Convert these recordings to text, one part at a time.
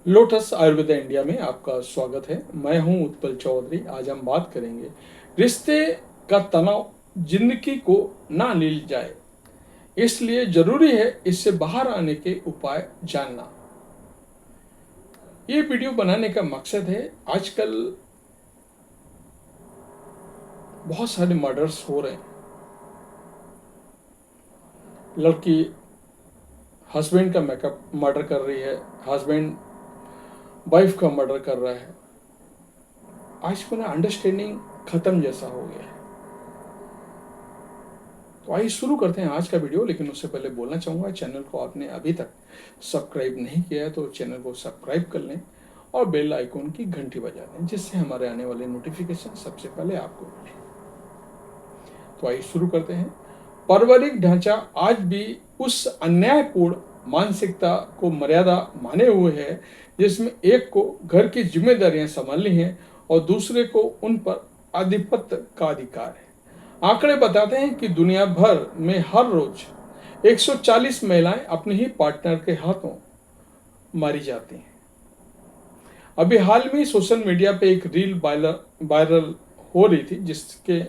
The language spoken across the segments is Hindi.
लोटस आयुर्वेदा इंडिया में आपका स्वागत है। मैं हूं उत्पल चौधरी। आज हम बात करेंगे रिश्ते का तनाव जिंदगी को ना ले जाए, इसलिए जरूरी है इससे बाहर आने के उपाय जानना। ये वीडियो बनाने का मकसद है, आजकल बहुत सारे मर्डर्स हो रहे हैं। लड़की हस्बैंड का मेकअप मर्डर कर रही है, हस्बैंड वाइफ का मर्डर कर रहा है। आज को ना अंडरस्टैंडिंग खत्म जैसा हो गया है। तो आइए शुरू करते हैं आज का वीडियो। लेकिन उससे पहले बोलना चाहूँगा, चैनल को आपने अभी तक सब्सक्राइब नहीं किया है तो चैनल को सब्सक्राइब कर लें और बेल आइकन की घंटी बजा दें, जिससे हमारे आने वाले नोटिफिकेशन सबसे पहले आपको मिले। तो आइए शुरू करते हैं। पारिवारिक ढांचा आज भी उस अन्यायपूर्ण मानसिकता को मर्यादा माने हुए है, जिसमें एक को घर की जिम्मेदारियां संभालनी है और दूसरे को उन पर आधिपत्य का अधिकार है। आंकड़े बताते हैं कि दुनिया भर में हर रोज 140 महिलाएं अपने ही पार्टनर के हाथों मारी जाती हैं। अभी हाल में सोशल मीडिया पे एक रील वायरल हो रही थी,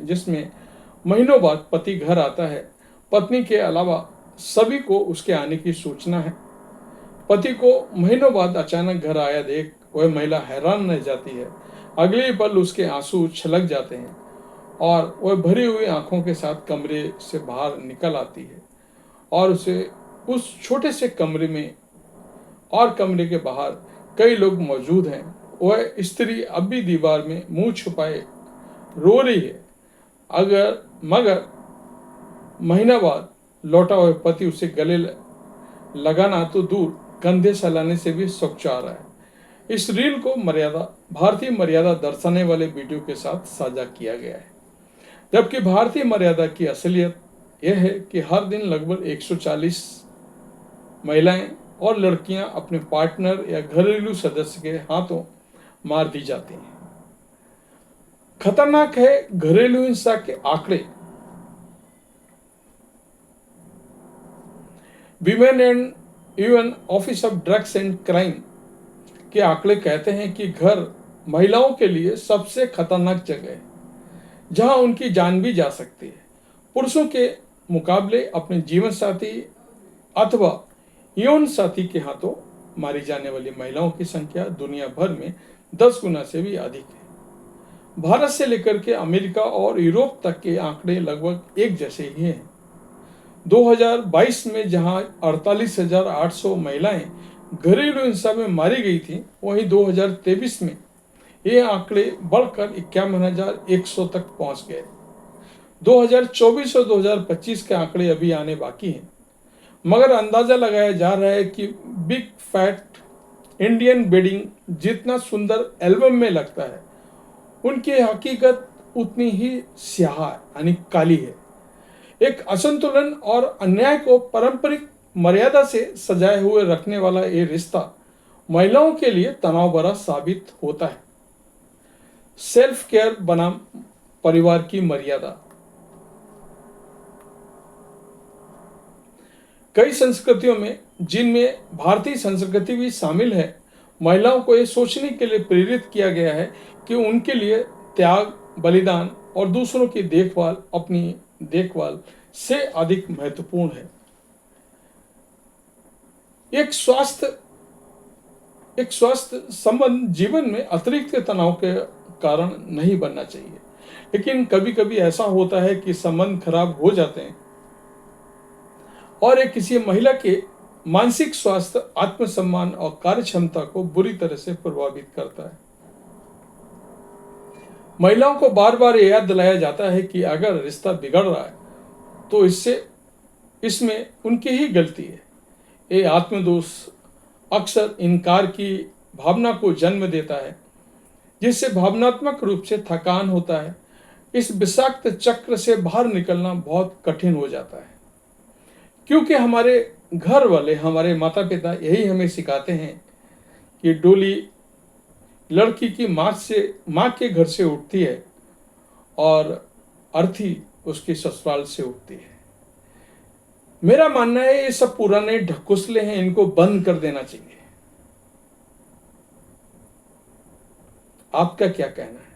जिसमें महीनों बाद पति घर आता है। पत्नी के अलावा सभी को उसके आने की सूचना है। पति को महीनों बाद अचानक घर आया देख वह महिला हैरान रह जाती है। अगले ही पल उसके आंसू छलक जाते हैं और वह भरी हुई आंखों के साथ कमरे से बाहर निकल आती है और उसे उस छोटे से कमरे में और कमरे के बाहर कई लोग मौजूद हैं। वह स्त्री अब भी दीवार में मुंह छुपाए रो रही है। मगर महीना बाद लौटा हुआ पति उसे गले लगाना तो दूर, कंधे सहलाने से भी चौंका रहा है। इस रील को भारतीय मर्यादा दर्शाने वाले वीडियो के साथ साझा किया गया है। जबकि भारतीय मर्यादा की असलियत यह है कि हर दिन लगभग 140 महिलाएं और लड़कियां अपने पार्टनर या घरेलू सदस्य के हाथों मार दी जाती हैं। खतरनाक है घरेलू हिंसा के आंकड़े। Women and UN office of drugs and crime के आंकड़े कहते हैं कि घर महिलाओं के लिए सबसे खतरनाक जगह है, जहां उनकी जान भी जा सकती है। पुरुषों के मुकाबले अपने जीवन साथी अथवा यौन साथी के हाथों मारी जाने वाली महिलाओं की संख्या दुनिया भर में 10 गुना से भी अधिक है। भारत से लेकर के अमेरिका और यूरोप तक के आंकड़े लगभग एक जैसे ही हैं। 2022 में जहां 48,800 महिलाएं घरेलू हिंसा में मारी गई थी, वहीं 2023 में ये आंकड़े बढ़कर 51,100 तक पहुंच गए। 2024 और 2025 के आंकड़े अभी आने बाकी हैं, मगर अंदाजा लगाया जा रहा है कि बिग फैट इंडियन वेडिंग जितना सुंदर एल्बम में लगता है, उनकी हकीकत उतनी ही स्याह यानी काली है। एक असंतुलन और अन्याय को पारंपरिक मर्यादा से सजाए हुए रखने वाला ये रिश्ता महिलाओं के लिए तनाव भरा साबित होता है। सेल्फ केयर बनाम परिवार की मर्यादा। कई संस्कृतियों में, जिनमें भारतीय संस्कृति भी शामिल है, महिलाओं को यह सोचने के लिए प्रेरित किया गया है कि उनके लिए त्याग, बलिदान और दूसरों की देखभाल अपनी देखभाल से अधिक महत्वपूर्ण है। एक स्वस्थ संबंध जीवन में अतिरिक्त तनाव के कारण नहीं बनना चाहिए। लेकिन कभी कभी ऐसा होता है कि संबंध खराब हो जाते हैं और एक किसी महिला के मानसिक स्वास्थ्य, आत्मसम्मान और कार्य क्षमता को बुरी तरह से प्रभावित करता है। महिलाओं को बार बार याद दिलाया जाता है कि अगर रिश्ता बिगड़ रहा है तो इसमें उनकी ही गलती है। ये आत्मदोष अक्सर इनकार की भावना को जन्म देता है, जिससे भावनात्मक रूप से थकान होता है। इस विषाक्त चक्र से बाहर निकलना बहुत कठिन हो जाता है, क्योंकि हमारे घर वाले, हमारे माता पिता यही हमें सिखाते हैं कि डोली लड़की की माँ के घर से उठती है और अर्थी उसके ससुराल से उठती है। मेरा मानना है ये सब पुराने ढकोसले हैं, इनको बंद कर देना चाहिए। आपका क्या कहना है?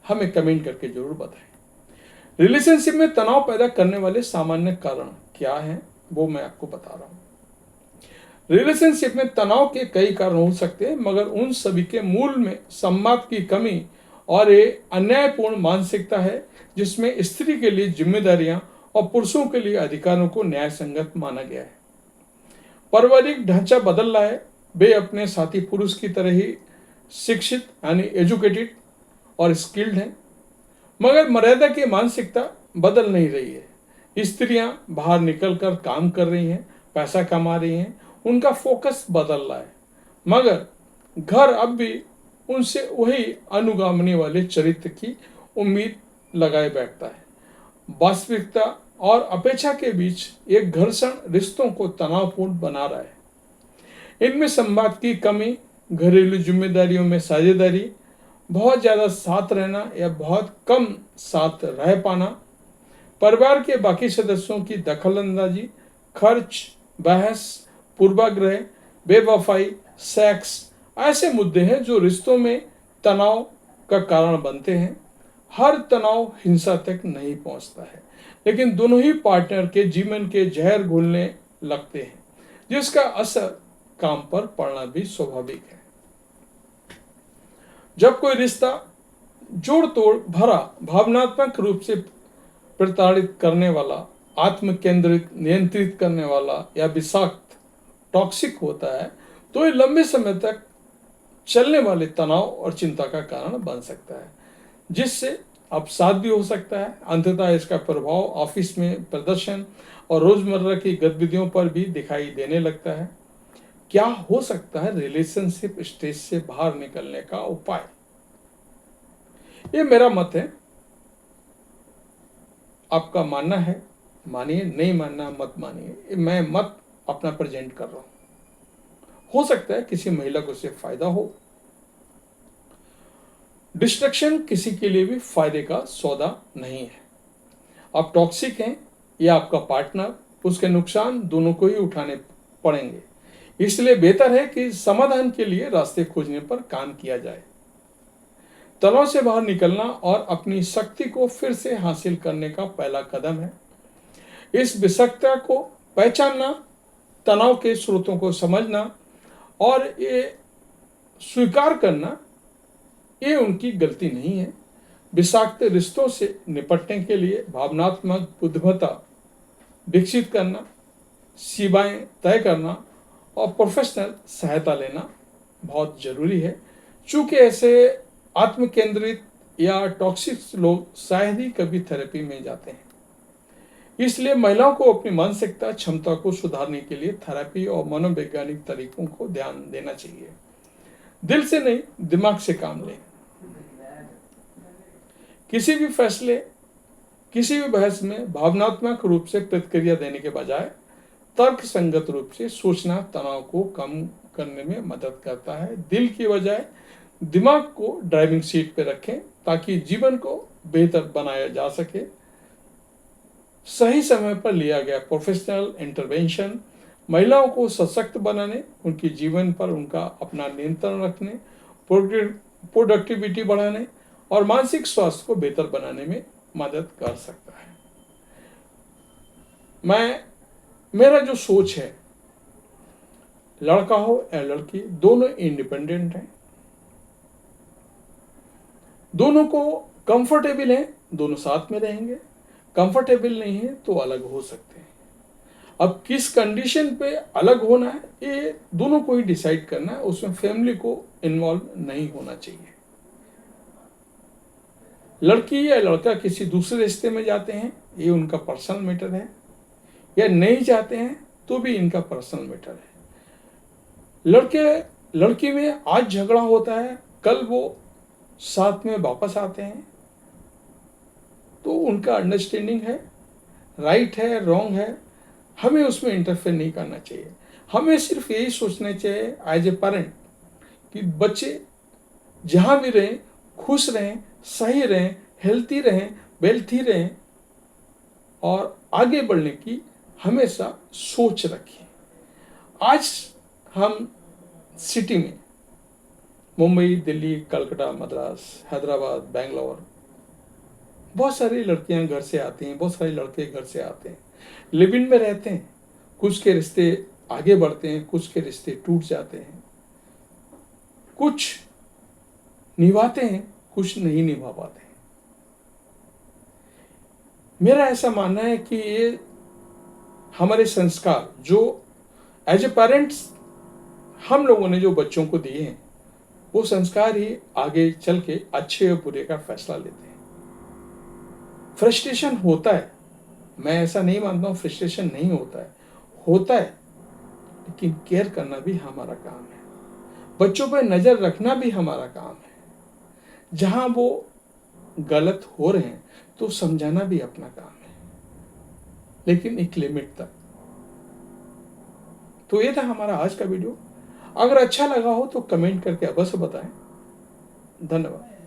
हमें कमेंट करके जरूर बताएं। रिलेशनशिप में तनाव पैदा करने वाले सामान्य कारण क्या हैं, वो मैं आपको बता रहा हूं। रिलेशनशिप में तनाव के कई कारण हो सकते हैं, मगर उन सभी के मूल में संवाद की कमी और एक अन्यायपूर्ण मानसिकता है, जिसमें स्त्री के लिए जिम्मेदारियां और पुरुषों के लिए अधिकारों को न्याय संगत माना गया है। पारिवारिक ढांचा बदल रहा है। वे अपने साथी पुरुष की तरह ही शिक्षित यानी एजुकेटेड और स्किल्ड हैं, मगर मर्यादा की मानसिकता बदल नहीं रही है। स्त्रियां बाहर निकलकर काम कर रही हैं, पैसा कमा रही हैं, उनका फोकस बदल रहा है, मगर घर अब भी उनसे वही अनुगामी वाले चरित्र की उम्मीद लगाए बैठता है। वास्तविकता और अपेक्षा के बीच एक घर्षण रिश्तों को तनावपूर्ण बना रहा है। इनमें संवाद की कमी, घरेलू जिम्मेदारियों में साझेदारी, बहुत ज़्यादा साथ रहना या बहुत कम साथ रह पाना, परिवार के बाकी सदस्यों की दखलंदाजी, खर्च, बहस, पूर्वाग्रह, बेवफाई, सेक्स ऐसे मुद्दे हैं जो रिश्तों में तनाव का कारण बनते हैं। हर तनाव हिंसा तक नहीं पहुंचता है, लेकिन दोनों ही पार्टनर के जीवन के जहर घुलने लगते हैं, जिसका असर काम पर पड़ना भी स्वाभाविक है। जब कोई रिश्ता जोड़ तोड़ भरा, भावनात्मक रूप से प्रताड़ित करने वाला, आत्म केंद्रित, नियंत्रित करने वाला या विषाक्त, टॉक्सिक होता है, तो ये लंबे समय तक चलने वाले तनाव और चिंता का कारण बन सकता है, जिससे अवसाद भी हो सकता है। अंततः इसका प्रभाव ऑफिस में प्रदर्शन और रोजमर्रा की गतिविधियों पर भी दिखाई देने लगता है। क्या हो सकता है रिलेशनशिप स्टेज से बाहर निकलने का उपाय? ये मेरा मत है, आपका मानना है मानिए, नहीं मानना मत मानिए। मैं मत अपना प्रेजेंट कर रहा हूं। हो सकता है किसी महिला को इससे फायदा हो। डिस्ट्रक्शन किसी के लिए भी फायदे का सौदा नहीं है। आप टॉक्सिक हैं या आपका पार्टनर, उसके नुकसान दोनों को ही उठाने पड़ेंगे। इसलिए बेहतर है कि समाधान के लिए रास्ते खोजने पर काम किया जाए। तनाव से बाहर निकलना और अपनी शक्ति को फिर से हासिल करने का पहला कदम है। इस विषाक्तता को पहचानना, तनाव के स्रोतों को समझना और ये स्वीकार करना, ये उनकी गलती नहीं है। विषाक्त रिश्तों से निपटने के लिए भावनात्मक बुद्धिमत्ता विकसित करना, सीमाएं तय करना और प्रोफेशनल सहायता लेना बहुत जरूरी है। चूंकि ऐसे आत्म केंद्रित या टॉक्सिक लोग शायद ही कभी थेरेपी में जाते हैं, इसलिए महिलाओं को अपनी मानसिकता क्षमता को सुधारने के लिए थेरेपी और मनोवैज्ञानिक तरीकों को ध्यान देना चाहिए। दिल से नहीं, दिमाग से काम लें। किसी भी फैसले, किसी भी बहस में भावनात्मक रूप से प्रतिक्रिया देने के बजाय तर्क संगत रूप से सोचना तनाव को कम करने में मदद करता है। दिल की बजाय दिमाग को ड्राइविंग सीट पर रखें ताकि जीवन को बेहतर बनाया जा सके। सही समय पर लिया गया प्रोफेशनल इंटरवेंशन महिलाओं को सशक्त बनाने, उनके जीवन पर उनका अपना नियंत्रण रखने, प्रोडक्टिविटी बढ़ाने और मानसिक स्वास्थ्य को बेहतर बनाने में मदद कर सकता है। मेरा जो सोच है, लड़का हो या लड़की, दोनों इंडिपेंडेंट हैं, दोनों को कंफर्टेबल हैं, दोनों साथ में रहेंगे। कंफर्टेबल नहीं है तो अलग हो सकते हैं। अब किस कंडीशन पे अलग होना है, ये दोनों को ही डिसाइड करना है, उसमें फैमिली को इन्वॉल्व नहीं होना चाहिए। लड़की या लड़का किसी दूसरे रिश्ते में जाते हैं, ये उनका पर्सनल मैटर है, या नहीं जाते हैं तो भी इनका पर्सनल मैटर है। लड़की में आज झगड़ा होता है, कल वो साथ में वापस आते हैं, तो उनका अंडरस्टैंडिंग है, राइट है, रॉन्ग है, हमें उसमें इंटरफेयर नहीं करना चाहिए। हमें सिर्फ यही सोचना चाहिए एज ए पेरेंट कि बच्चे जहाँ भी रहें खुश रहें, सही रहें, हेल्थी रहें, वेल्थी रहें और आगे बढ़ने की हमेशा सोच रखें। आज हम सिटी में मुंबई, दिल्ली, कलकत्ता, मद्रास, हैदराबाद, बेंगलोर, बहुत सारी लड़कियां घर से आती हैं, बहुत सारे लड़के घर से आते हैं, लिव इन में रहते हैं। कुछ के रिश्ते आगे बढ़ते हैं, कुछ के रिश्ते टूट जाते हैं, कुछ निभाते हैं, कुछ नहीं निभा पाते हैं। मेरा ऐसा मानना है कि ये हमारे संस्कार जो एज ए पेरेंट्स हम लोगों ने जो बच्चों को दिए हैं, वो संस्कार ही आगे चल के अच्छे और बुरे का फैसला लेते हैं। फ्रस्ट्रेशन होता है, मैं ऐसा नहीं मानता हूँ फ्रस्ट्रेशन नहीं होता है, लेकिन केयर करना भी हमारा काम है, बच्चों पर नज़र रखना भी हमारा काम है। जहाँ वो गलत हो रहे हैं तो समझाना भी अपना काम है, लेकिन एक लिमिट तक। तो ये था हमारा आज का वीडियो। अगर अच्छा लगा हो तो कमेंट करके अवश्य बताएं। धन्यवाद।